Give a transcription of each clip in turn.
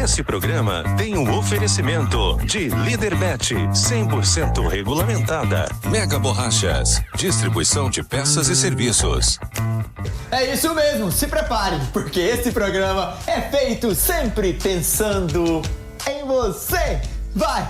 Esse programa tem um oferecimento de Líderbet, 100% regulamentada. Mega Borrachas, distribuição de peças e serviços. É isso mesmo, se prepare, porque esse programa é feito sempre pensando em você. Vai!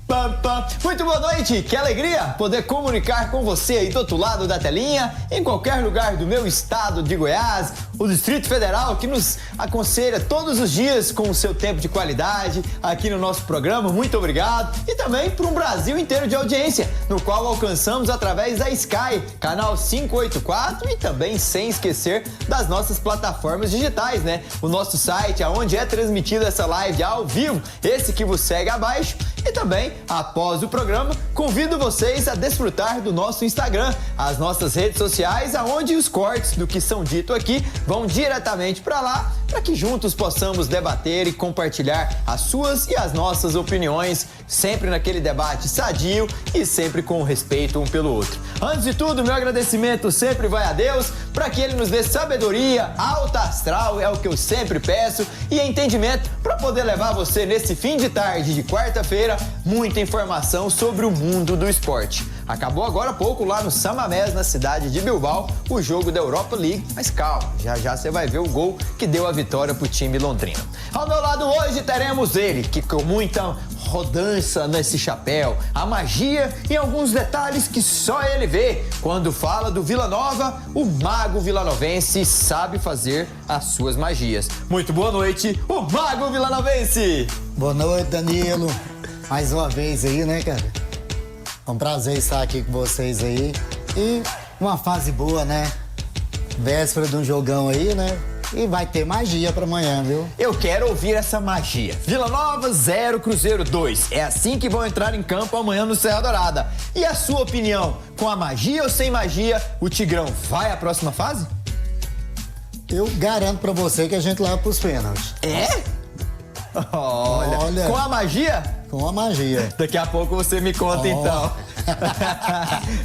Pam, pam. Muito boa noite, que alegria poder comunicar com você aí do outro lado da telinha, em qualquer lugar do meu estado de Goiás, o Distrito Federal, que nos aconselha todos os dias com o seu tempo de qualidade aqui no nosso programa. Muito obrigado. E também para um Brasil inteiro de audiência, no qual alcançamos através da Sky, canal 584, e também sem esquecer das nossas plataformas digitais, né? O nosso site, aonde é transmitida essa live ao vivo, esse que você segue abaixo, e também, após o programa, convido vocês a desfrutar do nosso Instagram, as nossas redes sociais, aonde os cortes do que são dito aqui vão diretamente para lá, para que juntos possamos debater e compartilhar as suas e as nossas opiniões, sempre naquele debate sadio e sempre com respeito um pelo outro. Antes de tudo, meu agradecimento sempre vai a Deus, para que Ele nos dê sabedoria, alta astral, é o que eu sempre peço, e entendimento para poder levar você nesse fim de tarde de quarta-feira muita informação sobre o mundo do esporte. Acabou agora há pouco lá no Samamés, na cidade de Bilbao, o jogo da Europa League, mas calma, já você vai ver o gol que deu a vitória pro time londrino. Ao meu lado hoje teremos ele, que com muita rodança nesse chapéu, a magia e alguns detalhes que só ele vê. Quando fala do Vila Nova, o mago vilanovense sabe fazer as suas magias. Muito boa noite, o mago vilanovense! Boa noite, Danilo. Mais uma vez aí, né, cara? É um prazer estar aqui com vocês aí. E uma fase boa, né? Véspera de um jogão aí, né? E vai ter magia pra amanhã, viu? Eu quero ouvir essa magia. Vila Nova 0, Cruzeiro 2. É assim que vão entrar em campo amanhã no Serra Dourada. E a sua opinião? Com a magia ou sem magia, o Tigrão vai à próxima fase? Eu garanto pra você que a gente leva pros pênaltis. É? Olha. Com a magia? Com a magia. Daqui a pouco você me conta, então.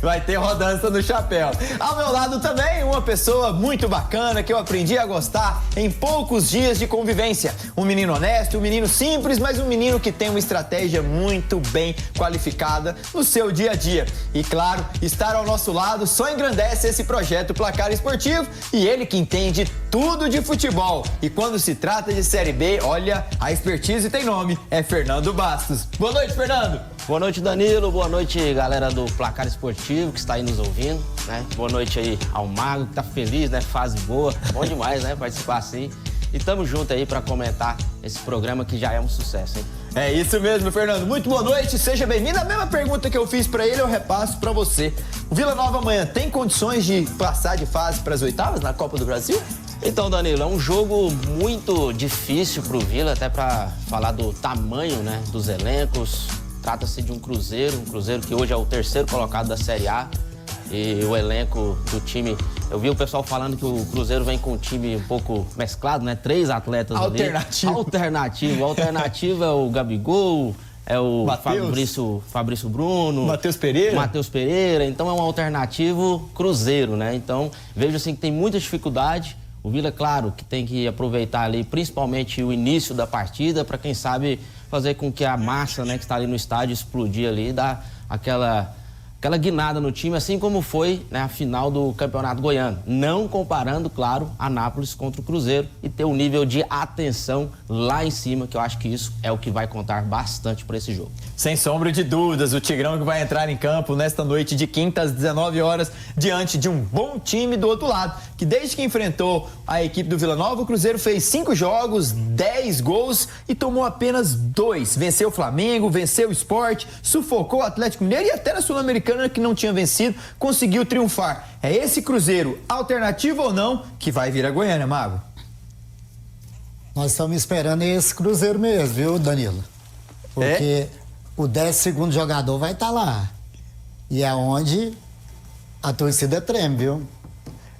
Vai ter rodança no chapéu. Ao meu lado também, uma pessoa muito bacana que eu aprendi a gostar em poucos dias de convivência. Um menino honesto, um menino simples, mas um menino que tem uma estratégia muito bem qualificada no seu dia a dia. E claro, estar ao nosso lado só engrandece esse projeto Placar Esportivo, e ele que entende tudo de futebol. E quando se trata de Série B, olha, a expertise tem nome, é Fernando Bastos. Boa noite, Fernando. Boa noite, Danilo. Boa noite, galera do Placar Esportivo que está aí nos ouvindo, né? Boa noite aí ao Mago, que tá feliz, né? Fase boa. Bom demais, né? Participar assim. E tamo junto aí para comentar esse programa que já é um sucesso, hein? É isso mesmo, Fernando. Muito boa noite, seja bem-vindo. A mesma pergunta que eu fiz para ele, eu repasso para você. O Vila Nova amanhã tem condições de passar de fase para as oitavas na Copa do Brasil? Então, Danilo, é um jogo muito difícil pro Vila, até para falar do tamanho, né, dos elencos. Trata-se de um Cruzeiro que hoje é o terceiro colocado da Série A. E o elenco do time... Eu vi o pessoal falando que o Cruzeiro vem com um time um pouco mesclado, né? 3 atletas alternativo. Alternativo. Alternativo é o Gabigol, é o Fabrício Bruno. Matheus Pereira. Então é um alternativo Cruzeiro, né? Então vejo assim que tem muita dificuldade. O Vila, claro, que tem que aproveitar ali principalmente o início da partida para, quem sabe, fazer com que a massa, né, que está ali no estádio explodir ali, dar aquela guinada no time, assim como foi, né, a final do Campeonato Goiano. Não comparando, claro, Anápolis contra o Cruzeiro, e ter um nível de atenção lá em cima, que eu acho que isso é o que vai contar bastante para esse jogo. Sem sombra de dúvidas, o Tigrão que vai entrar em campo nesta noite de quinta às 19 horas, diante de um bom time do outro lado, que desde que enfrentou a equipe do Vila Nova, o Cruzeiro fez 5 jogos, 10 gols e tomou apenas 2. Venceu o Flamengo, venceu o Sport, sufocou o Atlético Mineiro, e até na Sul-Americana, que não tinha vencido, conseguiu triunfar. É esse Cruzeiro, alternativo ou não, que vai vir a Goiânia, Mago? Nós estamos esperando esse Cruzeiro mesmo, viu, Danilo? Porque o 12º jogador vai estar lá. E é onde a torcida treme, viu?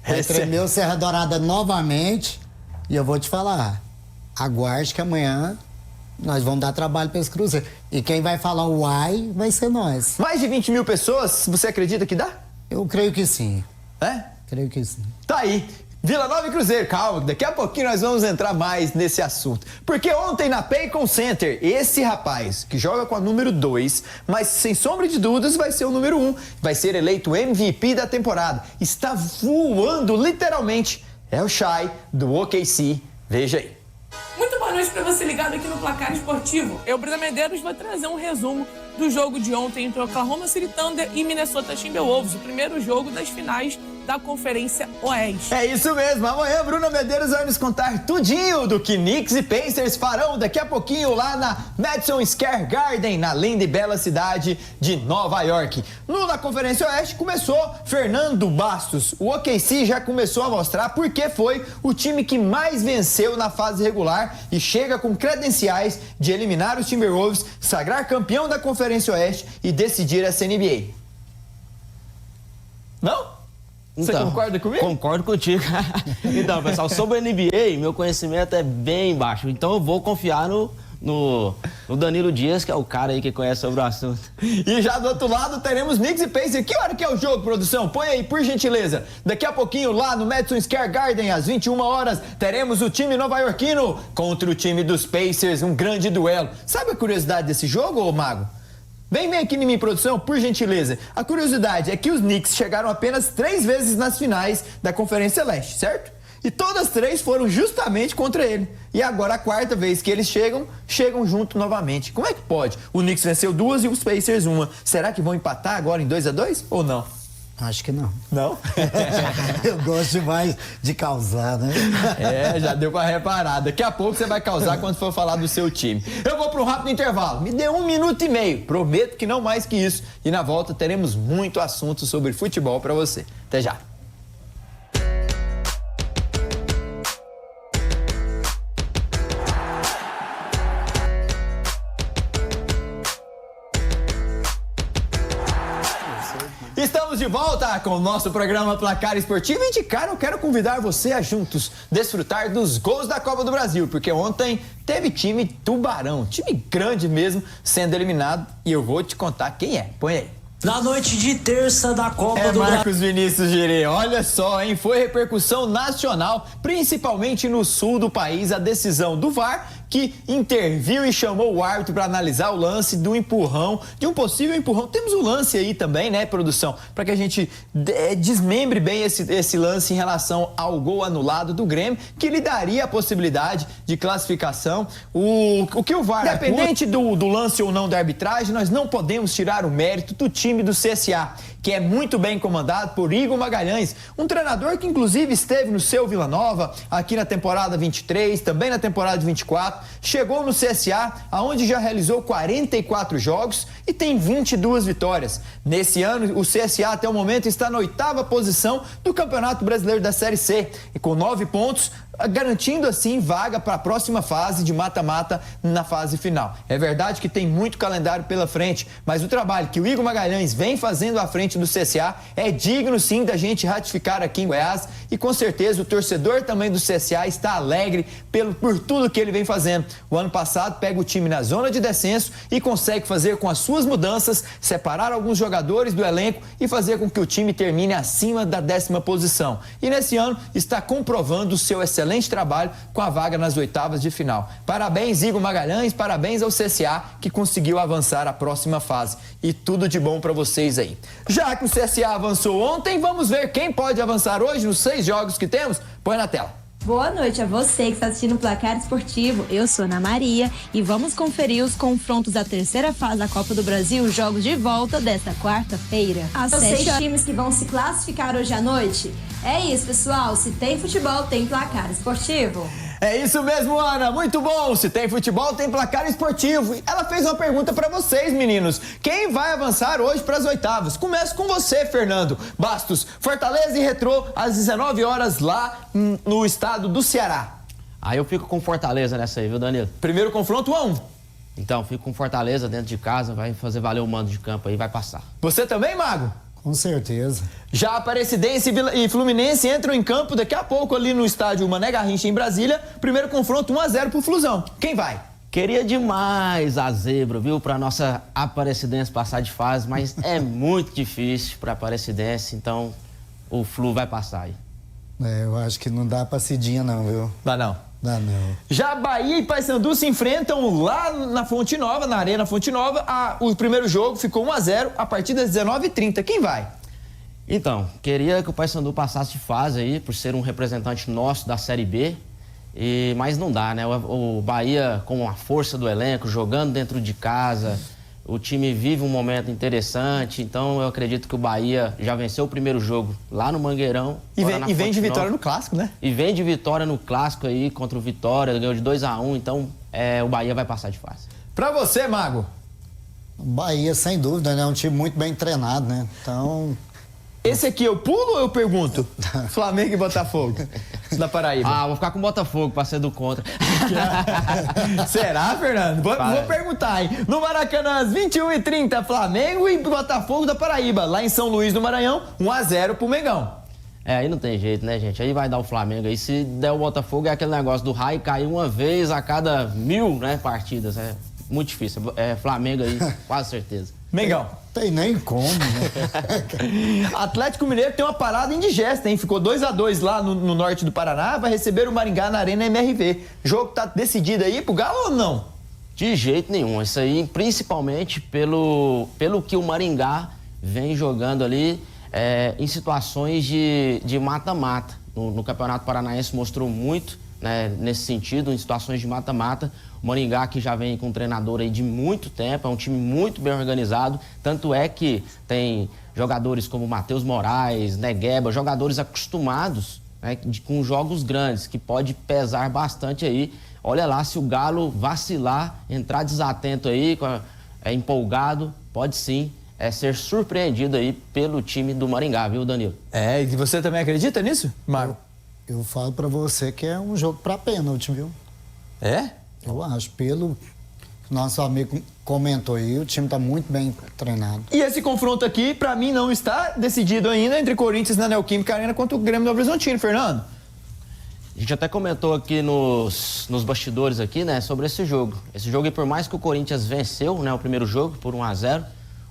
Vai tremer o Serra Dourada novamente. E eu vou te falar, aguarde que amanhã nós vamos dar trabalho para esse Cruzeiro. E quem vai falar o uai vai ser nós. Mais de 20 mil pessoas, você acredita que dá? Eu creio que sim. É? Creio que sim. Tá aí. Vila Nova e Cruzeiro, calma, daqui a pouquinho nós vamos entrar mais nesse assunto. Porque ontem na Paycom Center, esse rapaz que joga com a número 2, mas sem sombra de dúvidas vai ser o número 1, vai ser eleito MVP da temporada. Está voando literalmente. É o Shai do OKC. Veja aí. Muito boa noite para você ligado aqui no Placar Esportivo. Eu, Bruna Medeiros, vou trazer um resumo do jogo de ontem entre Oklahoma City Thunder e Minnesota Timberwolves, o primeiro jogo das finais da Conferência Oeste. É isso mesmo, amanhã Bruna Medeiros vai nos contar tudinho do que Knicks e Pacers farão daqui a pouquinho lá na Madison Square Garden, na linda e bela cidade de Nova York. Na Conferência Oeste começou Fernando Bastos. O OKC já começou a mostrar porque foi o time que mais venceu na fase regular e chega com credenciais de eliminar os Timberwolves, sagrar campeão da Conferência Oeste e decidir essa NBA. Não? Você concorda comigo? Concordo contigo. Então, pessoal, sobre a NBA, meu conhecimento é bem baixo. Então eu vou confiar no Danilo Dias, que é o cara aí que conhece sobre o assunto. E já do outro lado teremos Knicks e Pacers. Que hora que é o jogo, produção? Põe aí, por gentileza. Daqui a pouquinho, lá no Madison Square Garden, às 21 horas, teremos o time nova-iorquino contra o time dos Pacers, um grande duelo. Sabe a curiosidade desse jogo, ô Mago? Vem aqui em mim, produção, por gentileza. A curiosidade é que os Knicks chegaram apenas 3 vezes nas finais da Conferência Leste, certo? E todas 3 foram justamente contra ele. E agora a 4ª vez que eles chegam junto novamente. Como é que pode? O Knicks venceu 2 e os Pacers 1. Será que vão empatar agora em 2-2 ou não? Acho que não. Não? Eu gosto demais de causar, né? Já deu pra reparar. Daqui a pouco você vai causar quando for falar do seu time. Eu vou para um rápido intervalo. Me dê 1 minuto e meio. Prometo que não mais que isso. E na volta teremos muito assunto sobre futebol pra você. Até já. Estamos de volta com o nosso programa Placar Esportivo e de cara eu quero convidar você a juntos desfrutar dos gols da Copa do Brasil, porque ontem teve time Tubarão, time grande mesmo, sendo eliminado e eu vou te contar quem é. Põe aí. Na noite de terça da Copa do Brasil. Marcos Vinícius Girê, olha só, hein? Foi repercussão nacional, principalmente no sul do país, a decisão do VAR, que interviu e chamou o árbitro para analisar o lance do empurrão, de um possível empurrão. Temos um lance aí também, né, produção? Para que a gente desmembre bem esse lance em relação ao gol anulado do Grêmio, que lhe daria a possibilidade de classificação. O que o VAR, independente do lance ou não da arbitragem, nós não podemos tirar o mérito do time do CSA, que é muito bem comandado por Igor Magalhães, um treinador que inclusive esteve no seu Vila Nova, aqui na temporada 23, também na temporada 24, chegou no CSA, aonde já realizou 44 jogos e tem 22 vitórias. Nesse ano, o CSA até o momento está na 8ª posição do Campeonato Brasileiro da Série C, e com 9 pontos, garantindo assim vaga para a próxima fase de mata-mata na fase final. É verdade que tem muito calendário pela frente, mas o trabalho que o Igor Magalhães vem fazendo à frente do CSA é digno sim da gente ratificar aqui em Goiás e com certeza o torcedor também do CSA está alegre por tudo que ele vem fazendo. O ano passado pega o time na zona de descenso e consegue fazer com as suas mudanças, separar alguns jogadores do elenco e fazer com que o time termine acima da 10ª posição. E nesse ano está comprovando o seu excelente trabalho com a vaga nas 8ª de final. Parabéns, Igor Magalhães, parabéns ao CSA que conseguiu avançar à próxima fase. E tudo de bom para vocês aí. Já que o CSA avançou ontem, vamos ver quem pode avançar hoje nos 6 jogos que temos? Põe na tela. Boa noite a você que está assistindo o Placar Esportivo. Eu sou Ana Maria e vamos conferir os confrontos da 3ª fase da Copa do Brasil, os jogos de volta desta quarta-feira. Os 6 times que vão se classificar hoje à noite. É isso, pessoal. Se tem futebol, tem Placar Esportivo. É isso mesmo, Ana. Muito bom. Se tem futebol, tem Placar Esportivo. E ela fez uma pergunta para vocês, meninos. Quem vai avançar hoje para as 8ª? Começo com você, Fernando Bastos. Fortaleza e Retrô, às 19 horas, lá no estado do Ceará. Aí eu fico com Fortaleza nessa aí, viu, Danilo? Primeiro confronto 1-1. Então, fico com Fortaleza dentro de casa, vai fazer valer o mando de campo aí, vai passar. Você também, Mago? Com certeza. Já Aparecidense e Fluminense entram em campo daqui a pouco ali no estádio Mané Garrincha em Brasília. Primeiro confronto 1-0 pro Flusão. Quem vai? Queria demais a zebra, viu, pra nossa Aparecidense passar de fase, mas é muito difícil pra Aparecidense, então o Flu vai passar aí. Eu acho que não dá pra Cidinha não, viu? Dá não. Dá não. Já Bahia e Paysandu se enfrentam lá na Fonte Nova, na Arena Fonte Nova. O primeiro jogo ficou 1-0 a partir das 19h30. Quem vai? Então, queria que o Paysandu passasse de fase aí, por ser um representante nosso da Série B, mas não dá, né? O Bahia, com a força do elenco, jogando dentro de casa, o time vive um momento interessante, então eu acredito que o Bahia já venceu o primeiro jogo lá no Mangueirão. E vem de vitória no Clássico, né? E vem de vitória no Clássico aí, contra o Vitória, ganhou de 2-1, então o Bahia vai passar de fase. Pra você, Mago? Bahia, sem dúvida, né? É um time muito bem treinado, né? Então... Esse aqui eu pulo ou eu pergunto? Flamengo e Botafogo, da Paraíba. Vou ficar com o Botafogo pra ser do contra. Será, Fernando? Vou perguntar, hein? No Maracanã, às 21h30, Flamengo e Botafogo da Paraíba. Lá em São Luís do Maranhão, 1-0 pro Mengão. Aí não tem jeito, né, gente? Aí vai dar o Flamengo. Aí se der o Botafogo, é aquele negócio do raio cair uma vez a cada 1000, né, partidas. É muito difícil. Flamengo aí, quase certeza. Mengão. Tem nem como, né? Atlético Mineiro tem uma parada indigesta, hein? Ficou 2-2 lá no norte do Paraná, vai receber o Maringá na Arena MRV. O jogo tá decidido aí pro Galo ou não? De jeito nenhum. Isso aí, principalmente pelo que o Maringá vem jogando ali em situações de mata-mata. No Campeonato Paranaense mostrou muito, né, nesse sentido, em situações de mata-mata. O Maringá, que já vem com um treinador aí de muito tempo, é um time muito bem organizado, tanto é que tem jogadores como Matheus Moraes, Negueba, jogadores acostumados, né, com jogos grandes, que pode pesar bastante aí. Olha lá, se o Galo vacilar, entrar desatento aí, empolgado, pode sim ser surpreendido aí pelo time do Maringá, viu, Danilo? E você também acredita nisso, Marco? Eu falo pra você que é um jogo pra pênalti, viu? É? Eu acho, pelo que nosso amigo comentou aí, o time tá muito bem treinado. E esse confronto aqui, pra mim, não está decidido ainda entre Corinthians na Neoquímica Arena contra o Grêmio Novo Horizontino, Fernando. A gente até comentou aqui nos bastidores aqui, né, sobre esse jogo. Esse jogo, e por mais que o Corinthians venceu, né, o primeiro jogo por 1-0,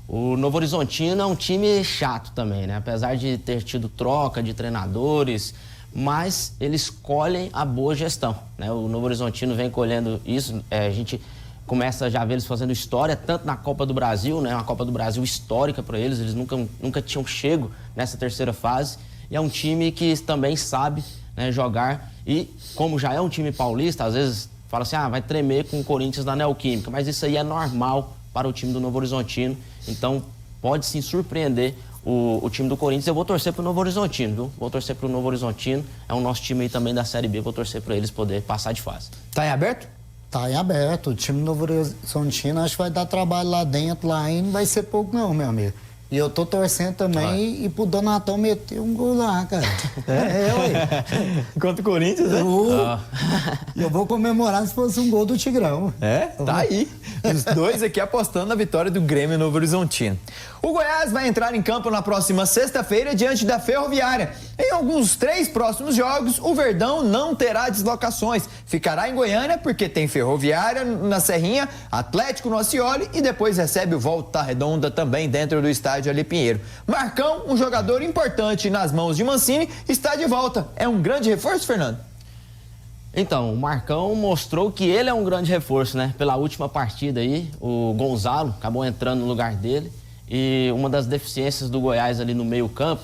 o Novo Horizontino é um time chato também, né? Apesar de ter tido troca de treinadores, mas eles colhem a boa gestão, né? O Novo Horizontino vem colhendo isso, a gente começa já a ver eles fazendo história, tanto na Copa do Brasil, né? Uma Copa do Brasil histórica para eles nunca tinham chego nessa terceira fase, e é um time que também sabe, né, jogar, e como já é um time paulista, às vezes fala assim, vai tremer com o Corinthians na Neoquímica, mas isso aí é normal para o time do Novo Horizontino, então pode sim surpreender o time do Corinthians. Eu vou torcer pro Novo Horizontino, viu? Vou torcer pro Novo Horizontino. É o nosso time aí também da Série B. Vou torcer para eles poder passar de fase. Tá em aberto? Tá em aberto. O time do Novo Horizontino acho que vai dar trabalho lá dentro, lá e não vai ser pouco não, meu amigo. E eu tô torcendo também e pro Donatão meter um gol lá, cara. Ué. Contra o Corinthians, né? Eu vou comemorar se fosse um gol do Tigrão. Tá aí. Os dois aqui apostando na vitória do Grêmio Novo Horizontino. O Goiás vai entrar em campo na próxima sexta-feira diante da Ferroviária. Em alguns 3 próximos jogos, o Verdão não terá deslocações. Ficará em Goiânia porque tem Ferroviária na Serrinha, Atlético no Acioli e depois recebe o Volta Redonda também dentro do estádio Ali Pinheiro. Marcão, um jogador importante nas mãos de Mancini, está de volta. É um grande reforço, Fernando? Então, o Marcão mostrou que ele é um grande reforço, né? Pela última partida aí, o Gonzalo acabou entrando no lugar dele. E uma das deficiências do Goiás ali no meio-campo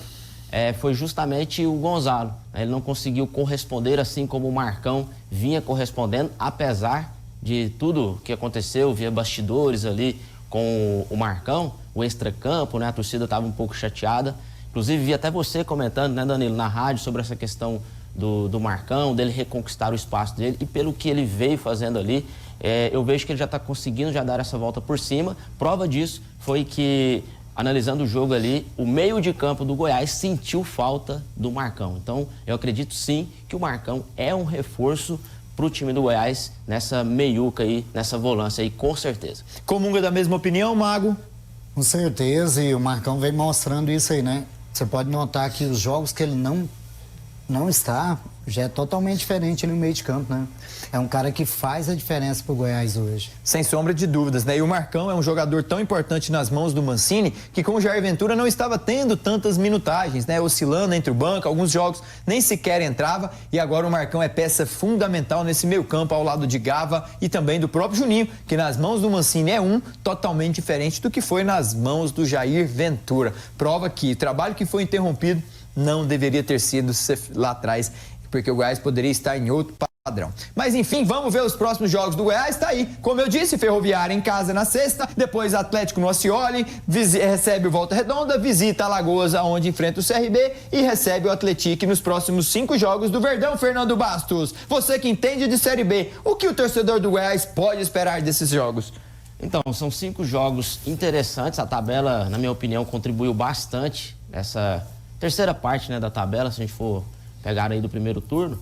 foi justamente o Gonzalo. Ele não conseguiu corresponder assim como o Marcão vinha correspondendo, apesar de tudo que aconteceu via bastidores ali com o Marcão, o extracampo, né? A torcida estava um pouco chateada. Inclusive, vi até você comentando, né, Danilo, na rádio sobre essa questão do Marcão, dele reconquistar o espaço dele, e pelo que ele veio fazendo ali, eu vejo que ele já está conseguindo já dar essa volta por cima. Prova disso foi que, analisando o jogo ali, o meio de campo do Goiás sentiu falta do Marcão. Então, eu acredito sim que o Marcão é um reforço para o time do Goiás nessa meiuca aí, nessa volância aí, com certeza. Comunga da mesma opinião, Mago? Com certeza, e o Marcão vem mostrando isso aí, né? Você pode notar que os jogos que ele não não está, já é totalmente diferente no meio de campo, né? É um cara que faz a diferença pro Goiás hoje. Sem sombra de dúvidas, né? E o Marcão é um jogador tão importante nas mãos do Mancini que com o Jair Ventura não estava tendo tantas minutagens, né? Oscilando entre o banco, alguns jogos nem sequer entrava e agora o Marcão é peça fundamental nesse meio campo ao lado de Gava e também do próprio Juninho, que nas mãos do Mancini é totalmente diferente do que foi nas mãos do Jair Ventura. Prova que o trabalho que foi interrompido não deveria ter sido lá atrás, porque o Goiás poderia estar em outro padrão. Mas enfim, vamos ver os próximos jogos do Goiás. Tá aí, como eu disse, Ferroviária em casa na sexta, depois Atlético no Oscioli, recebe o Volta Redonda, visita Alagoas, onde enfrenta o CRB e recebe o Atlético nos próximos 5 jogos do Verdão. Fernando Bastos, você que entende de Série B, o que o torcedor do Goiás pode esperar desses jogos? Então, são 5 jogos interessantes. A tabela, na minha opinião, contribuiu bastante essa terceira parte, né, da tabela, se a gente for pegar aí do primeiro turno.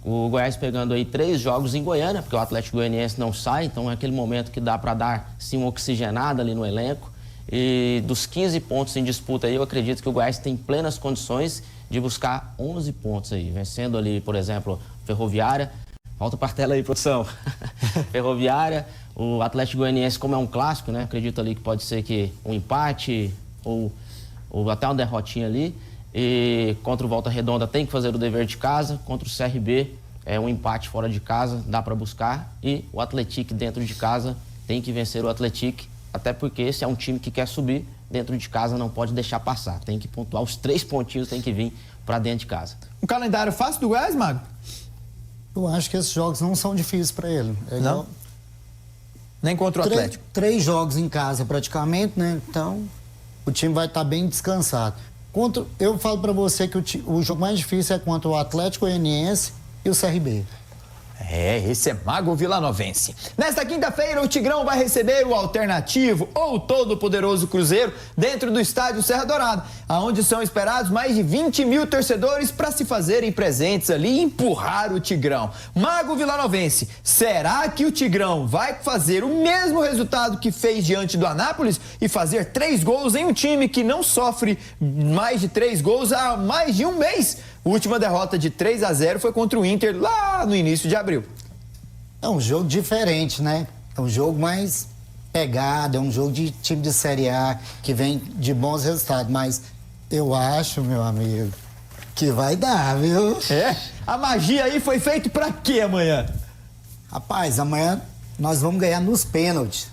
O Goiás pegando aí 3 jogos em Goiânia, porque o Atlético Goianiense não sai, então é aquele momento que dá para dar, sim, uma oxigenada ali no elenco. E dos 15 pontos em disputa aí, eu acredito que o Goiás tem plenas condições de buscar 11 pontos aí, vencendo ali, por exemplo, Ferroviária. Volta para a tela aí, produção. Ferroviária, o Atlético Goianiense, como é um clássico, né? Acredito ali que pode ser que um empate ou até uma derrotinha ali. E contra o Volta Redonda tem que fazer o dever de casa. Contra o CRB é um empate fora de casa, dá para buscar. E o Atlético dentro de casa tem que vencer o Atlético, até porque esse é um time que quer subir dentro de casa, não pode deixar passar. Tem que pontuar, os 3 pontinhos tem que vir para dentro de casa. Um calendário fácil do Goiás, Mago? Eu acho que esses jogos não são difíceis para ele. Não? Nem contra o Atlético? 3 jogos em casa praticamente, né? Então o time vai estar bem descansado. Eu falo para você que o jogo mais difícil é contra o Atlético Goianiense e o CRB. Esse é Mago Vilanovense. Nesta quinta-feira, o Tigrão vai receber o alternativo ou todo-poderoso Cruzeiro dentro do estádio Serra Dourada, onde são esperados mais de 20 mil torcedores para se fazerem presentes ali e empurrar o Tigrão. Mago Vilanovense, será que o Tigrão vai fazer o mesmo resultado que fez diante do Anápolis e fazer 3 gols em um time que não sofre mais de 3 gols há mais de um mês? A última derrota de 3-0 foi contra o Inter lá no início de abril. É um jogo diferente, né? É um jogo mais pegado, é um jogo de time de Série A que vem de bons resultados. Mas eu acho, meu amigo, que vai dar, viu? A magia aí foi feita pra quê amanhã? Rapaz, amanhã nós vamos ganhar nos pênaltis.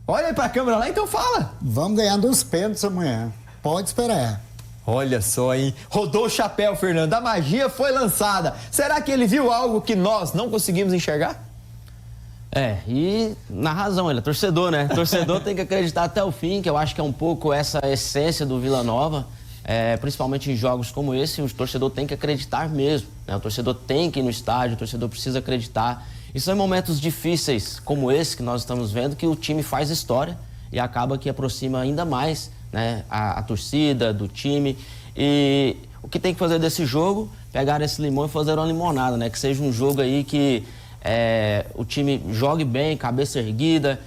Olha aí pra câmera lá, então fala. Vamos ganhar nos pênaltis amanhã. Pode esperar. Olha só, hein? Rodou o chapéu, Fernando. A magia foi lançada. Será que ele viu algo que nós não conseguimos enxergar? E na razão, ele é torcedor, né? Torcedor tem que acreditar até o fim, que eu acho que é um pouco essa essência do Vila Nova, principalmente em jogos como esse, o torcedor tem que acreditar mesmo, né? O torcedor tem que ir no estádio, o torcedor precisa acreditar. E são em momentos difíceis como esse que nós estamos vendo que o time faz história e acaba que aproxima ainda mais, né, a torcida, do time. E o que tem que fazer desse jogo? Pegar esse limão e fazer uma limonada, né? Que seja um jogo aí que o time jogue bem, cabeça erguida,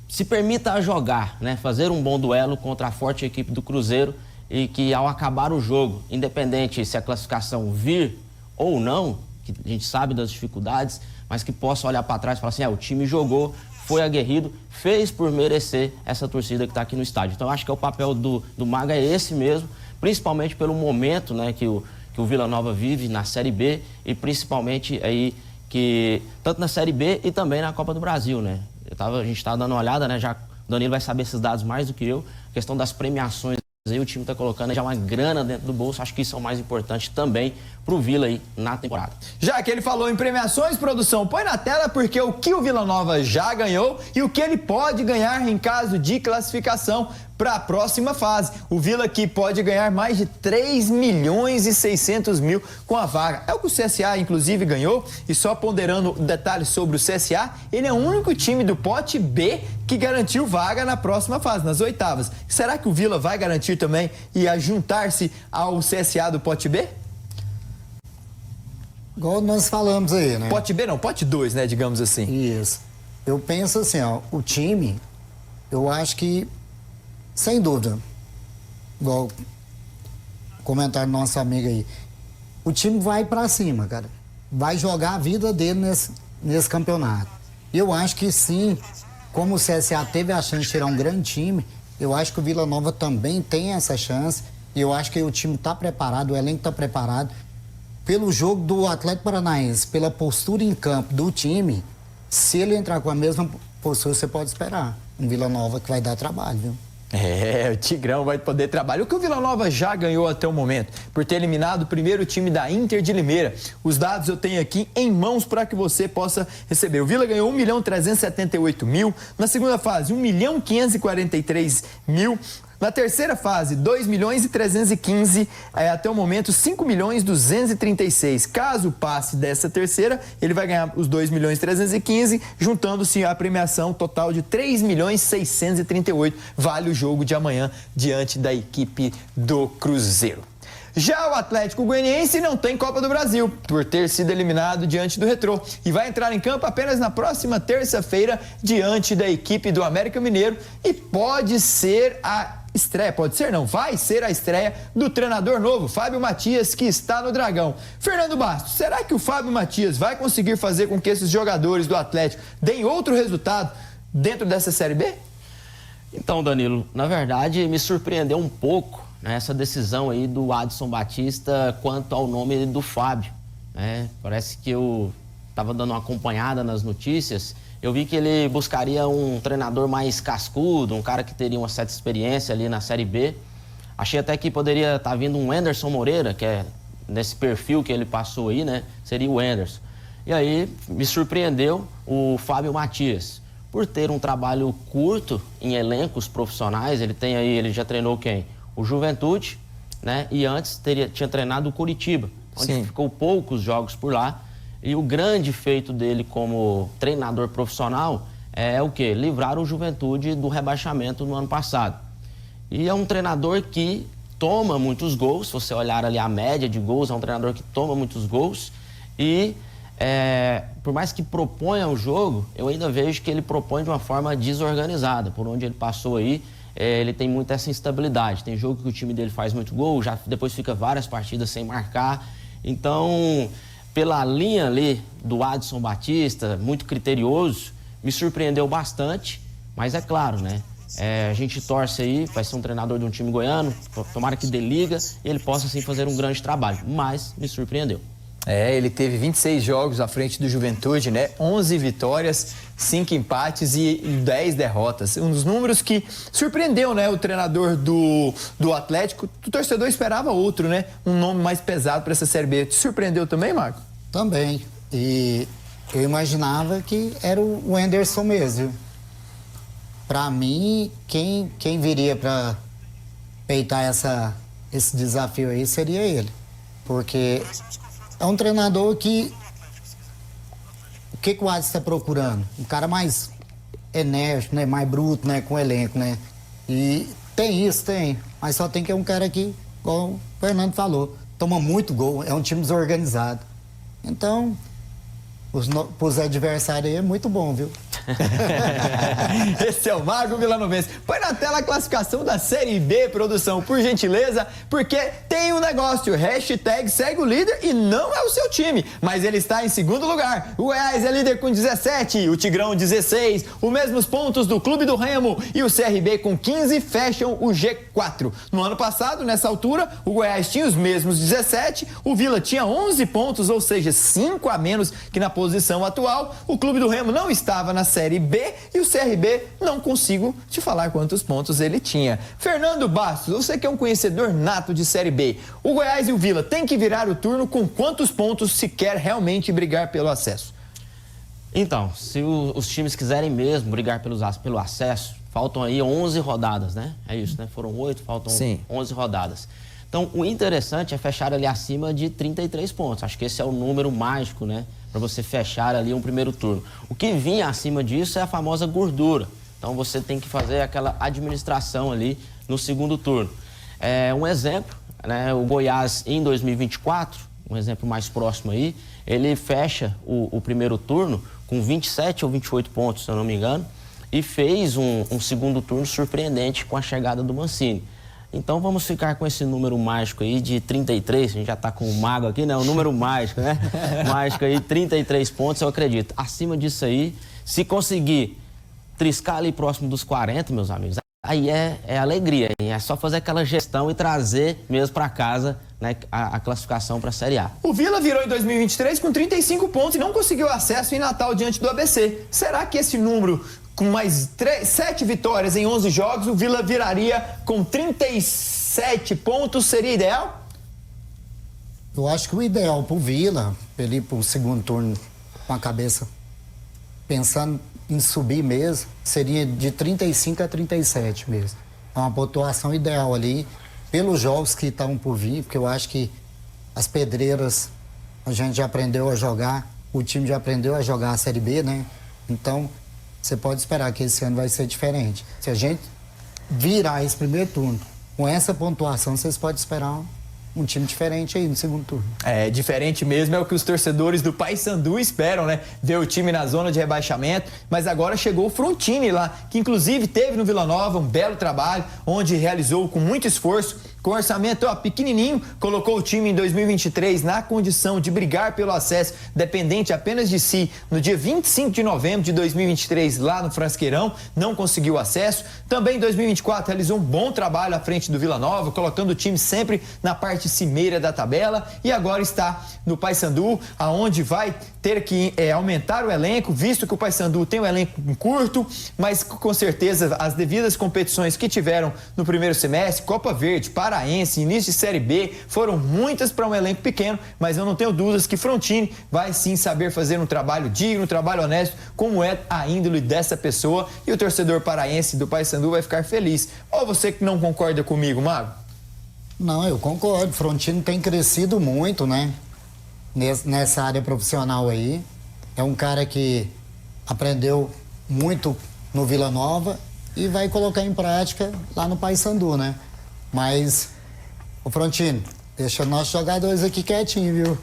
se permita a jogar, né? Fazer um bom duelo contra a forte equipe do Cruzeiro e que ao acabar o jogo, independente se a classificação vir ou não, que a gente sabe das dificuldades, mas que possa olhar para trás e falar assim, o time jogou, foi aguerrido, fez por merecer essa torcida que está aqui no estádio. Então, acho que o papel do Maga é esse mesmo, principalmente pelo momento, né, que o Vila Nova vive na Série B e principalmente aí que tanto na Série B e também na Copa do Brasil, né? A gente está dando uma olhada, né? Já o Danilo vai saber esses dados mais do que eu. A questão das premiações aí, o time está colocando já uma grana dentro do bolso. Acho que isso é o mais importante também para o Vila aí na temporada. Já que ele falou em premiações, produção, põe na tela porque o que o Vila Nova já ganhou e o que ele pode ganhar em caso de classificação para a próxima fase. O Vila aqui pode ganhar mais de 3.600.000 com a vaga. É o que o CSA, inclusive, ganhou. E só ponderando detalhes sobre o CSA, ele é o único time do pote B que garantiu vaga na próxima fase, nas oitavas. Será que o Vila vai garantir também e juntar-se ao CSA do pote B? Igual nós falamos aí, né? Pote B não, pote 2, né, digamos assim. Isso. Eu penso assim, o time, eu acho que, sem dúvida, igual comentário do nosso amigo aí. O time vai pra cima, cara. Vai jogar a vida dele nesse campeonato. E eu acho que sim, como o CSA teve a chance de tirar um grande time, eu acho que o Vila Nova também tem essa chance. E eu acho que o time tá preparado, o elenco tá preparado. Pelo jogo do Atlético Paranaense, pela postura em campo do time, se ele entrar com a mesma postura, você pode esperar um Vila Nova que vai dar trabalho, viu? O Tigrão vai poder trabalhar. O que o Vila Nova já ganhou até o momento, por ter eliminado o primeiro time da Inter de Limeira. Os dados eu tenho aqui em mãos para que você possa receber. O Vila ganhou 1.378.000. Na segunda fase, 1.543.000. Na terceira fase, 2.315.000, até o momento 5.236.000. Caso passe dessa terceira, ele vai ganhar os 2.315.000, juntando-se a premiação total de 3.638.000. Vale o jogo de amanhã diante da equipe do Cruzeiro. Já o Atlético Goianiense não tem Copa do Brasil, por ter sido eliminado diante do Retrô, e vai entrar em campo apenas na próxima terça-feira diante da equipe do América Mineiro, e pode ser a estreia, pode ser não, vai ser a estreia do treinador novo, Fábio Matias, que está no Dragão. Fernando Bastos, será que o Fábio Matias vai conseguir fazer com que esses jogadores do Atlético deem outro resultado dentro dessa Série B? Então, Danilo, na verdade me surpreendeu um pouco, né, essa decisão aí do Adson Batista quanto ao nome do Fábio, né? Parece que eu estava dando uma acompanhada nas notícias. Eu vi que ele buscaria um treinador mais cascudo, um cara que teria uma certa experiência ali na Série B. Achei até que poderia estar vindo um Anderson Moreira, que é nesse perfil que ele passou aí, né? Seria o Anderson. E aí me surpreendeu o Fábio Matias, por ter um trabalho curto em elencos profissionais. Ele já treinou quem? O Juventude, né? E antes tinha treinado o Curitiba, onde ficou poucos jogos por lá. E o grande feito dele como treinador profissional é o quê? Livrar o Juventude do rebaixamento no ano passado. E é um treinador que toma muitos gols. Se você olhar ali a média de gols, é um treinador que toma muitos gols. E por mais que proponha o jogo, eu ainda vejo que ele propõe de uma forma desorganizada. Por onde ele passou aí, ele tem muita essa instabilidade. Tem jogo que o time dele faz muito gol, já depois fica várias partidas sem marcar. Então, pela linha ali do Adson Batista, muito criterioso, me surpreendeu bastante, mas é claro, né? A gente torce aí, vai ser um treinador de um time goiano, tomara que dê liga e ele possa sim fazer um grande trabalho, mas me surpreendeu. Ele teve 26 jogos à frente do Juventude, né? 11 vitórias, 5 empates e 10 derrotas. Um dos números que surpreendeu, né? O treinador do Atlético. O torcedor esperava outro, né? Um nome mais pesado para essa Série B. Te surpreendeu também, Marco? Também. E eu imaginava que era o Anderson mesmo. Para mim, quem viria para peitar esse desafio aí seria ele. Porque é um treinador que... O que o Adson está procurando? Um cara mais enérgico, né? Mais bruto, né? Com elenco, né? E tem isso, tem. Mas só tem que é um cara que, como o Fernando falou, toma muito gol, é um time desorganizado. Então, os adversários aí é muito bom, viu? Esse é o Mago Vilanovense. Põe na tela a classificação da Série B, produção, por gentileza, porque tem um negócio, hashtag segue o líder e não é o seu time, mas ele está em segundo lugar. O Goiás é líder com 17, o Tigrão 16, os mesmos pontos do Clube do Remo e o CRB com 15 fecham o G4. No ano passado, nessa altura, o Goiás tinha os mesmos 17, o Vila tinha 11 pontos, ou seja, 5 a menos que na posição atual. O Clube do Remo não estava na Série B e o CRB não consigo te falar quantos pontos ele tinha. Fernando Bastos, você que é um conhecedor nato de Série B, o Goiás e o Vila tem que virar o turno com quantos pontos se quer realmente brigar pelo acesso? Então, se os times quiserem mesmo brigar pelo acesso, faltam aí 11 rodadas, né? É isso, né? Foram 8, faltam 11 rodadas. Então, o interessante é fechar ali acima de 33 pontos. Acho que esse é o número mágico, né? Para você fechar ali um primeiro turno. O que vinha acima disso é a famosa gordura. Então, você tem que fazer aquela administração ali no segundo turno. Um exemplo, né? O Goiás em 2024, um exemplo mais próximo aí, ele fecha o primeiro turno com 27 ou 28 pontos, se eu não me engano, e fez um segundo turno surpreendente com a chegada do Mancini. Então vamos ficar com esse número mágico aí de 33, a gente já tá com o mago aqui, né? O número mágico, né? Mágico aí, 33 pontos, eu acredito. Acima disso aí, se conseguir triscar ali próximo dos 40, meus amigos, aí é alegria, hein? É só fazer aquela gestão e trazer mesmo para casa, né, a classificação para a Série A. O Vila virou em 2023 com 35 pontos e não conseguiu acesso em Natal diante do ABC. Será que esse número, com mais 7 vitórias em 11 jogos, o Vila viraria com 37 pontos, seria ideal? Eu acho que o ideal pro Vila, ele ir pro segundo turno com a cabeça pensando em subir mesmo, seria de 35 a 37 mesmo. É uma pontuação ideal ali, pelos jogos que estão por vir, porque eu acho que as pedreiras a gente já aprendeu a jogar, o time já aprendeu a jogar a Série B, né? Então, você pode esperar que esse ano vai ser diferente. Se a gente virar esse primeiro turno com essa pontuação, vocês podem esperar um time diferente aí no segundo turno. É, diferente mesmo é o que os torcedores do Paysandu esperam, né? Ver o time na zona de rebaixamento, mas agora chegou o Frontini lá, que inclusive teve no Vila Nova um belo trabalho, onde realizou com muito esforço, com orçamento pequenininho, colocou o time em 2023 na condição de brigar pelo acesso, dependente apenas de si. No dia 25 de novembro de 2023, lá no Frasqueirão, não conseguiu acesso. Também em 2024 realizou um bom trabalho à frente do Vila Nova, colocando o time sempre na parte cimeira da tabela, e agora está no Paysandu, aonde vai ter que aumentar o elenco, visto que o Paysandu tem um elenco curto, mas com certeza as devidas competições que tiveram no primeiro semestre, Copa Verde, Paraense, início de Série B, foram muitas para um elenco pequeno, mas eu não tenho dúvidas que Frontini vai sim saber fazer um trabalho digno, um trabalho honesto, como é a índole dessa pessoa, e o torcedor paraense do Paysandu vai ficar feliz. Ou você que não concorda comigo, Mago? Não, eu concordo. Frontini tem crescido muito, né? Nessa área profissional aí. É um cara que aprendeu muito no Vila Nova e vai colocar em prática lá no Paysandu, né? Mas, ô Frontini, deixa nossos jogadores aqui quietinho, viu?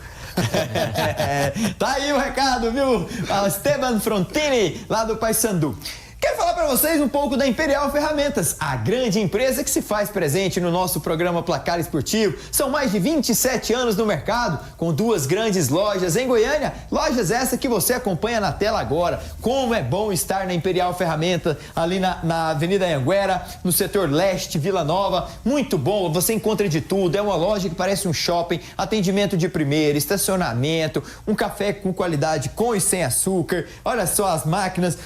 Tá aí o recado, viu? O Esteban Frontini, lá do Paysandu. Quero falar para vocês um pouco da Imperial Ferramentas, a grande empresa que se faz presente no nosso programa Placar Esportivo. São mais de 27 anos no mercado, com 2 grandes lojas em Goiânia, lojas essa que você acompanha na tela agora. Como é bom estar na Imperial Ferramentas, ali na Avenida Anhanguera, no setor leste, Vila Nova. Muito bom, você encontra de tudo, é uma loja que parece um shopping, atendimento de primeira, estacionamento, um café com qualidade, com e sem açúcar. Olha só as máquinas,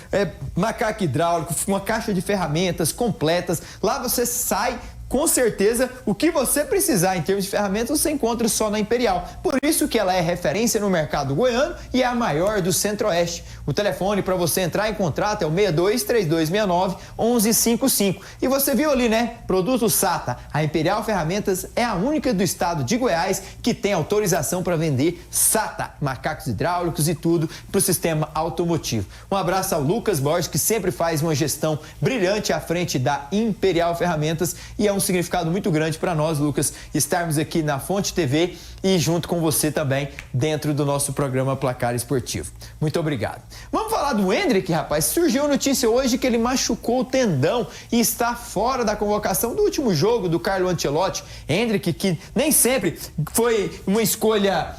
macaco hidráulico, uma caixa de ferramentas completas. Lá você sai, com certeza, o que você precisar em termos de ferramentas você encontra só na Imperial. Por isso que ela é referência no mercado goiano e é a maior do Centro-Oeste. O telefone para você entrar em contrato é o 62-3269-1155. E você viu ali, né? Produto SATA. A Imperial Ferramentas é a única do estado de Goiás que tem autorização para vender SATA, macacos hidráulicos e tudo para o sistema automotivo. Um abraço ao Lucas Borges, que sempre faz uma gestão brilhante à frente da Imperial Ferramentas, e é um significado muito grande para nós, Lucas, estarmos aqui na Fonte TV e junto com você também dentro do nosso programa Placar Esportivo. Muito obrigado. Vamos falar do Hendrick, rapaz. Surgiu a notícia hoje que ele machucou o tendão e está fora da convocação do último jogo do Carlo Ancelotti. Hendrick, que nem sempre foi uma escolha,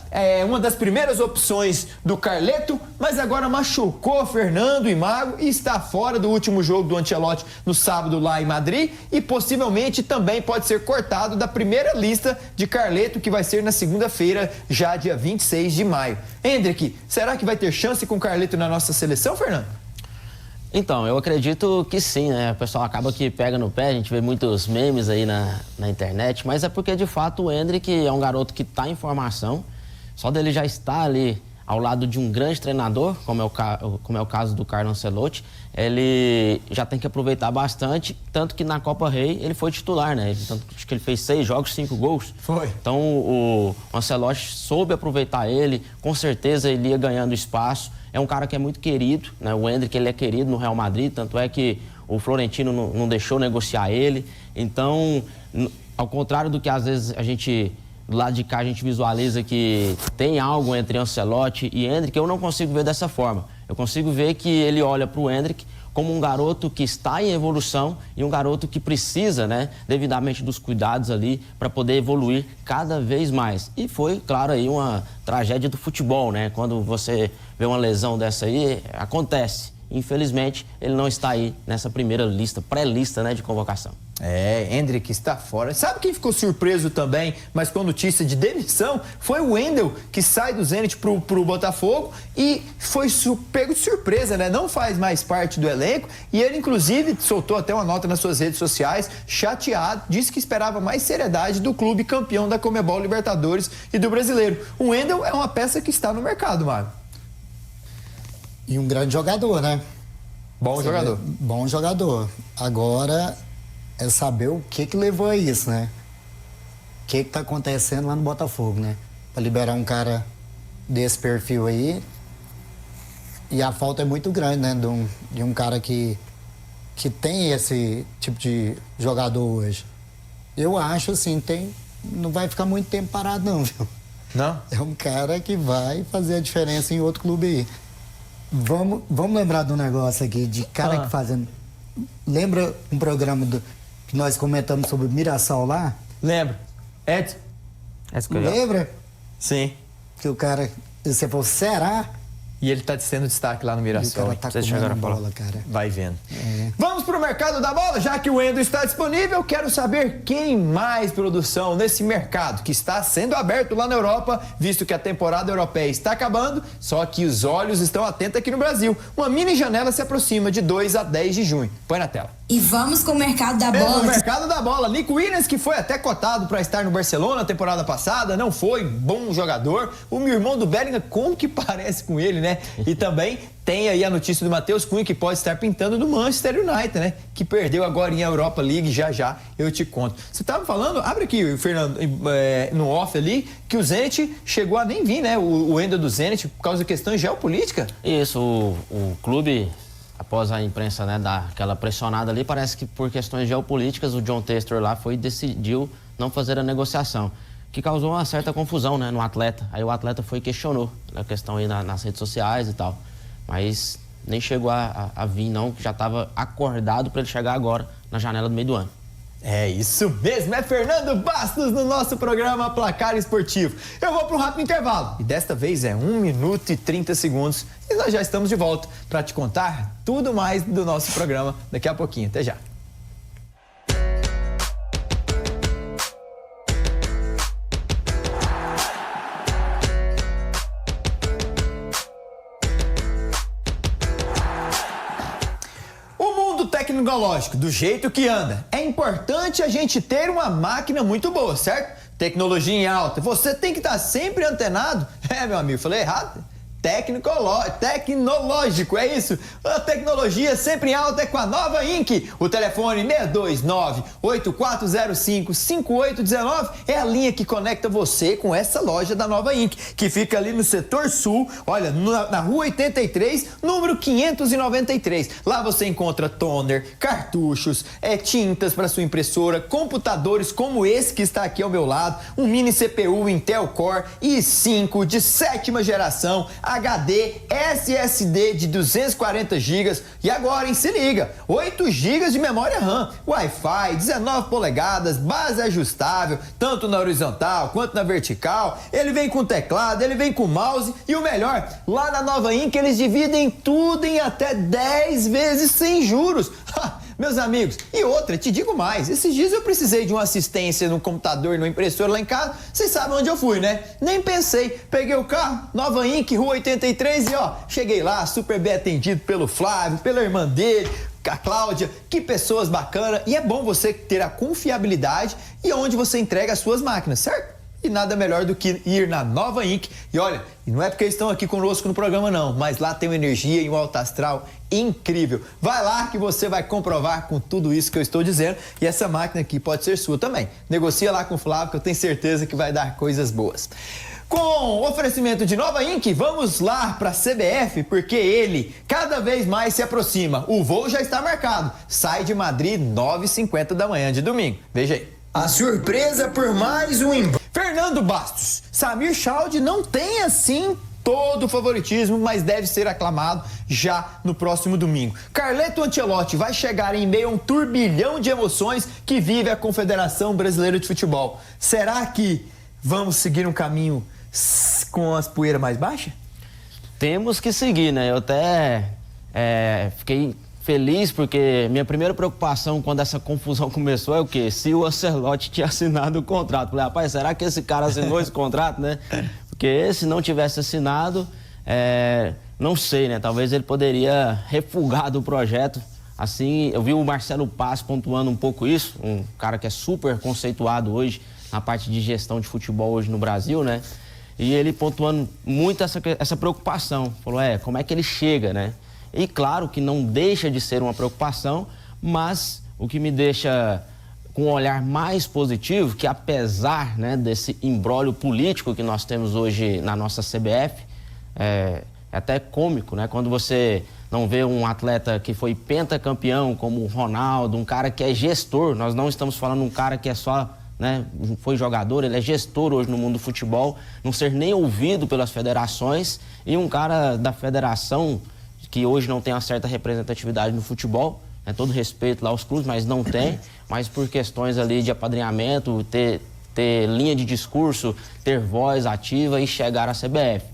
uma das primeiras opções do Carleto, mas agora machucou Fernando e Mago e está fora do último jogo do Ancelotti no sábado lá em Madrid, e possivelmente também pode ser cortado da primeira lista de Carleto, que vai ser na segunda-feira, já dia 26 de maio. Hendrick, será que vai ter chance com o Carleto na nossa seleção, Fernando? Então, eu acredito que sim, né? O pessoal acaba que pega no pé, a gente vê muitos memes aí na internet, mas é porque, de fato, o Hendrick é um garoto que está em formação, só dele já estar ali ao lado de um grande treinador, como é o caso do Carlo Ancelotti, ele já tem que aproveitar bastante, tanto que na Copa Rei ele foi titular, né? Tanto, acho que ele fez 6 jogos, 5 gols. Foi. Então o Ancelotti soube aproveitar ele, com certeza ele ia ganhando espaço. É um cara que é muito querido, né? O Hendrick, ele é querido no Real Madrid, tanto é que o Florentino não deixou negociar ele. Então, ao contrário do que às vezes a gente... Do lado de cá a gente visualiza que tem algo entre Ancelotti e Hendrick, eu não consigo ver dessa forma. Eu consigo ver que ele olha para o Hendrick como um garoto que está em evolução e um garoto que precisa, né, devidamente dos cuidados ali para poder evoluir cada vez mais. E foi, claro, aí uma tragédia do futebol, né? Quando você vê uma lesão dessa aí, acontece. Infelizmente, ele não está aí nessa primeira lista, pré-lista, né, de convocação. Hendrick está fora. Sabe quem ficou surpreso também, mas com notícia de demissão? Foi o Wendel, que sai do Zenit pro Botafogo e foi pego de surpresa, né? Não faz mais parte do elenco e ele, inclusive, soltou até uma nota nas suas redes sociais, chateado, disse que esperava mais seriedade do clube campeão da Conmebol Libertadores e do Brasileiro. O Wendel é uma peça que está no mercado, Mário. E um grande jogador, né? Bom jogador. Bom jogador. Agora é saber o que levou a isso, né? O que tá acontecendo lá no Botafogo, né? Pra liberar um cara desse perfil aí. E a falta é muito grande, né? De um cara que tem esse tipo de jogador hoje. Eu acho, assim, não vai ficar muito tempo parado, não, viu? Não? É um cara que vai fazer a diferença em outro clube aí. Vamos lembrar de um negócio aqui, de cara que fazendo... Lembra um programa que nós comentamos sobre o Mirassol lá? Lembro. Edson? Lembra? Sim. Que o cara... Você falou, será? E ele tá sendo destaque lá no Mirassol. E o cara tá comendo bola, cara. Vai vendo. Vamos pro mercado da bola? Já que o Wendel está disponível, quero saber quem mais produção nesse mercado que está sendo aberto lá na Europa, visto que a temporada europeia está acabando, só que os olhos estão atentos aqui no Brasil. Uma mini janela se aproxima de 2 a 10 de junho. Põe na tela. E vamos com o mercado da bola. No mercado da bola, Nico Williams, que foi até cotado para estar no Barcelona na temporada passada, não foi, bom jogador. O meu irmão do Bellingham, como que parece com ele, né? E também tem aí a notícia do Matheus Cunha, que pode estar pintando do Manchester United, né? Que perdeu agora em Europa League, já eu te conto. Você estava falando, abre aqui, Fernando, no off ali, que o Zenit chegou a nem vir, né? O Wendel do Zenit, por causa de questões geopolíticas. Isso, o clube... Após a imprensa, né, dar aquela pressionada ali, parece que por questões geopolíticas o John Textor lá decidiu não fazer a negociação, que causou uma certa confusão, né, no atleta. Aí o atleta foi e questionou a questão aí nas redes sociais e tal, mas nem chegou a vir não, que já estava acordado para ele chegar agora na janela do meio do ano. É isso mesmo, é Fernando Bastos no nosso programa Placar Esportivo. Eu vou para um rápido intervalo e desta vez é 1 minuto e 30 segundos e nós já estamos de volta para te contar tudo mais do nosso programa daqui a pouquinho. Até já. Tecnológico, do jeito que anda. É importante a gente ter uma máquina muito boa, certo? Tecnologia em alta. Você tem que estar sempre antenado. Meu amigo, falei errado? Tecnológico, é isso. A tecnologia sempre em alta é com a Nova Inc. O telefone 629-8405-5819 é a linha que conecta você com essa loja da Nova Inc., que fica ali no setor sul, olha, na rua 83, número 593. Lá você encontra toner, cartuchos, tintas para sua impressora, computadores como esse que está aqui ao meu lado, um mini CPU Intel Core i5 de 7ª geração, HD, SSD de 240 GB e agora, hein, se liga, 8 GB de memória RAM, Wi-Fi, 19 polegadas, base ajustável, tanto na horizontal quanto na vertical, ele vem com teclado, ele vem com mouse e o melhor, lá na Nova Inc. eles dividem tudo em até 10 vezes sem juros. Meus amigos, e outra, te digo mais, esses dias eu precisei de uma assistência no computador, no impressor lá em casa, vocês sabem onde eu fui, né? Nem pensei, peguei o carro, Nova Inc., Rua 83 e cheguei lá, super bem atendido pelo Flávio, pela irmã dele, a Cláudia, que pessoas bacanas, e é bom você ter a confiabilidade e onde você entrega as suas máquinas, certo? E nada melhor do que ir na Nova Inc. E olha, não é porque eles estão aqui conosco no programa não, mas lá tem uma energia e um alto astral incrível. Vai lá que você vai comprovar com tudo isso que eu estou dizendo e essa máquina aqui pode ser sua também. Negocia lá com o Flávio que eu tenho certeza que vai dar coisas boas. Com o oferecimento de Nova Inc., vamos lá para a CBF, porque ele cada vez mais se aproxima. O voo já está marcado. Sai de Madrid 9h50 da manhã de domingo. Veja aí. A surpresa por mais um... Fernando Bastos, Samir Chaldi não tem assim todo o favoritismo, mas deve ser aclamado já no próximo domingo. Carleto Ancelotti vai chegar em meio a um turbilhão de emoções que vive a Confederação Brasileira de Futebol. Será que vamos seguir um caminho com as poeiras mais baixas? Temos que seguir, né? Eu até fiquei feliz porque minha primeira preocupação quando essa confusão começou é o quê? Se o Ancelotti tinha assinado o contrato. Falei, rapaz, será que esse cara assinou esse contrato, né? Porque se não tivesse assinado, não sei, né? Talvez ele poderia refugar do projeto. Assim, eu vi o Marcelo Paz pontuando um pouco isso, um cara que é super conceituado hoje na parte de gestão de futebol hoje no Brasil, né? E ele pontuando muito essa preocupação. Falou, como é que ele chega, né? E claro que não deixa de ser uma preocupação, mas o que me deixa com um olhar mais positivo, que apesar, né, desse imbróglio político que nós temos hoje na nossa CBF, é até cômico, né? Quando você não vê um atleta que foi pentacampeão como o Ronaldo, um cara que é gestor, nós não estamos falando de um cara que é só, né, foi jogador, ele é gestor hoje no mundo do futebol, não ser nem ouvido pelas federações, e um cara da federação que hoje não tem uma certa representatividade no futebol, né, todo respeito lá aos clubes, mas não tem, mas por questões ali de apadrinhamento, ter linha de discurso, ter voz ativa e chegar à CBF.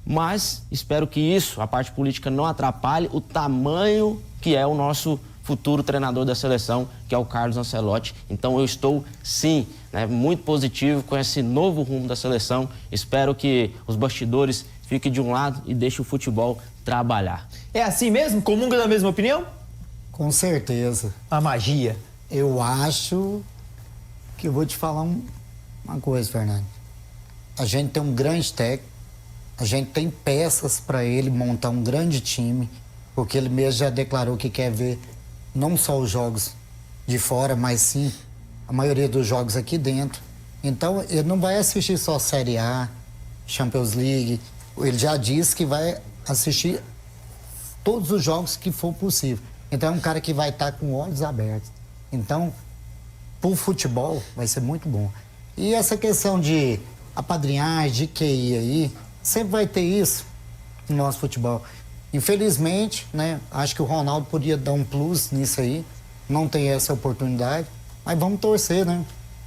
Mas espero que isso, a parte política, não atrapalhe o tamanho que é o nosso futuro treinador da seleção, que é o Carlos Ancelotti. Então eu estou, sim, né, muito positivo com esse novo rumo da seleção. Espero que os bastidores fiquem de um lado e deixem o futebol trabalhar. É assim mesmo? Comunga da mesma opinião? Com certeza. A magia. Eu acho que eu vou te falar uma coisa, Fernando. A gente tem um grande técnico, a gente tem peças para ele montar um grande time, porque ele mesmo já declarou que quer ver não só os jogos de fora, mas sim a maioria dos jogos aqui dentro. Então, ele não vai assistir só Série A, Champions League. Ele já disse que vai assistir todos os jogos que for possível. Então, é um cara que vai estar com olhos abertos. Então, pro futebol, vai ser muito bom. E essa questão de apadrinhar, de QI aí, sempre vai ter isso no nosso futebol. Infelizmente, né, acho que o Ronaldo podia dar um plus nisso aí. Não tem essa oportunidade. Mas vamos torcer, né?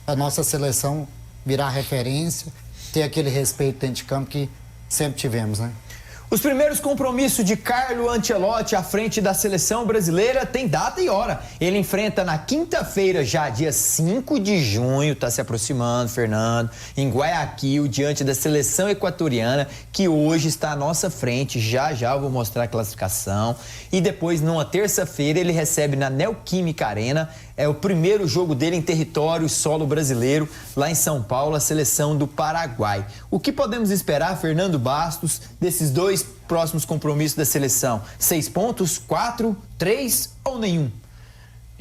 A nossa seleção virar referência, ter aquele respeito dentro de campo que sempre tivemos, né? Os primeiros compromissos de Carlo Ancelotti à frente da seleção brasileira tem data e hora. Ele enfrenta na quinta-feira, já dia 5 de junho, tá se aproximando, Fernando, em Guayaquil, diante da seleção equatoriana, que hoje está à nossa frente. Já eu vou mostrar a classificação. E depois, numa terça-feira, ele recebe na Neoquímica Arena. É o primeiro jogo dele em território solo brasileiro, lá em São Paulo, a seleção do Paraguai. O que podemos esperar, Fernando Bastos, desses dois próximos compromissos da seleção? 6 pontos, 4, 3 ou nenhum?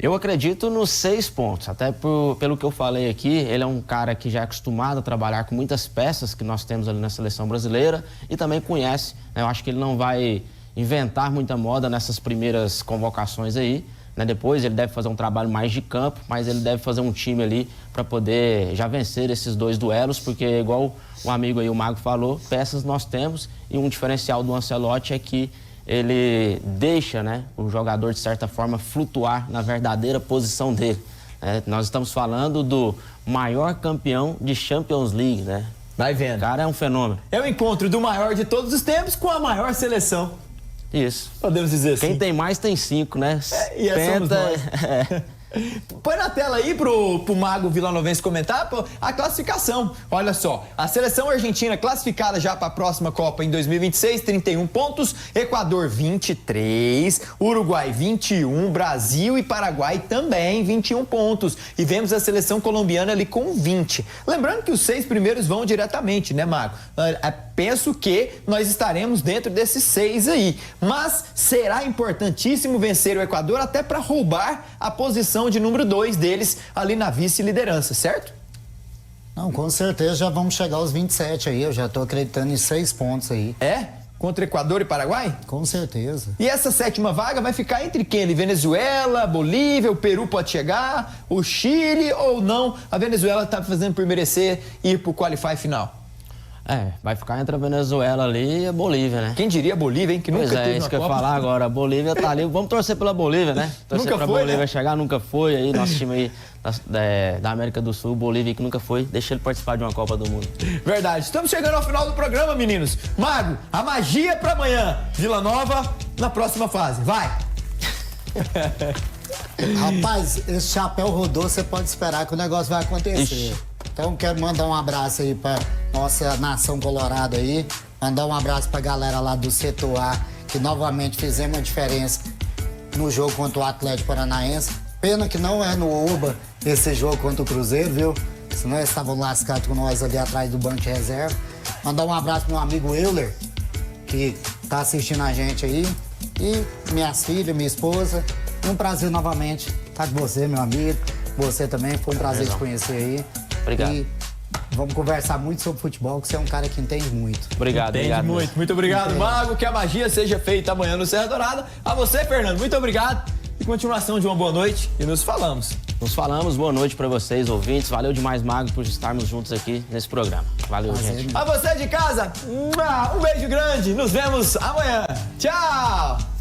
Eu acredito nos 6 pontos, até pelo que eu falei aqui, ele é um cara que já é acostumado a trabalhar com muitas peças que nós temos ali na seleção brasileira e também conhece, né? Eu acho que ele não vai inventar muita moda nessas primeiras convocações aí. Depois ele deve fazer um trabalho mais de campo, mas ele deve fazer um time ali para poder já vencer esses 2 duelos, porque igual o amigo aí, o Mago, falou, peças nós temos e um diferencial do Ancelotti é que ele deixa, né, o jogador, de certa forma, flutuar na verdadeira posição dele. Nós estamos falando do maior campeão de Champions League, né? Vai vendo. O cara é um fenômeno. É o encontro do maior de todos os tempos com a maior seleção. Isso. Podemos dizer assim. Quem tem mais tem 5, né? E somos nós. Põe na tela aí pro Mago vilanovense comentar a classificação. Olha só, a seleção argentina classificada já para a próxima Copa em 2026, 31 pontos, Equador 23, Uruguai 21, Brasil e Paraguai também 21 pontos. E vemos a seleção colombiana ali com 20. Lembrando que os 6 primeiros vão diretamente, né, Mago? Penso que nós estaremos dentro desses 6 aí. Mas será importantíssimo vencer o Equador até para roubar a posição de número 2 deles ali na vice-liderança, certo? Não, com certeza já vamos chegar aos 27 aí. Eu já tô acreditando em 6 pontos aí. É? Contra Equador e Paraguai? Com certeza. E essa 7ª vaga vai ficar entre quem? Venezuela, Bolívia, o Peru pode chegar, o Chile ou não? A Venezuela tá fazendo por merecer ir pro qualify final. Vai ficar entre a Venezuela ali e a Bolívia, né? Quem diria Bolívia, hein? Que nunca teve isso uma que eu ia Copa. falar agora. A Bolívia tá ali. Vamos torcer pela Bolívia, né? Torcer Nunca pra foi, Bolívia né? chegar, nunca foi. Aí, nosso time aí da América do Sul, Bolívia, que nunca foi. Deixa ele participar de uma Copa do Mundo. Verdade. Estamos chegando ao final do programa, meninos. Mago, a magia pra amanhã. Vila Nova na próxima fase. Vai! Rapaz, esse chapéu rodou, você pode esperar que o negócio vai acontecer. Ixi. Então quero mandar um abraço aí pra nossa nação colorada aí. Mandar um abraço pra galera lá do setor A, que novamente fizemos a diferença no jogo contra o Atlético Paranaense. Pena que não é no Oba esse jogo contra o Cruzeiro, viu? Senão eles estavam lascados com nós ali atrás do banco de reserva. Mandar um abraço pro meu amigo Euler, que tá assistindo a gente aí. E minhas filhas, minha esposa. Um prazer novamente estar com você, meu amigo. Você também, foi um prazer te conhecer aí. Obrigado. E vamos conversar muito sobre futebol, que você é um cara que entende muito. Obrigado, Entende obrigado. muito. Muito obrigado, Mago. Que a magia seja feita amanhã no Serra Dourada. A você, Fernando, muito obrigado. E continuação de uma boa noite e nos falamos. Nos falamos, boa noite pra vocês, ouvintes. Valeu demais, Mago, por estarmos juntos aqui nesse programa. Valeu, gente. A você de casa, um beijo grande. Nos vemos amanhã. Tchau!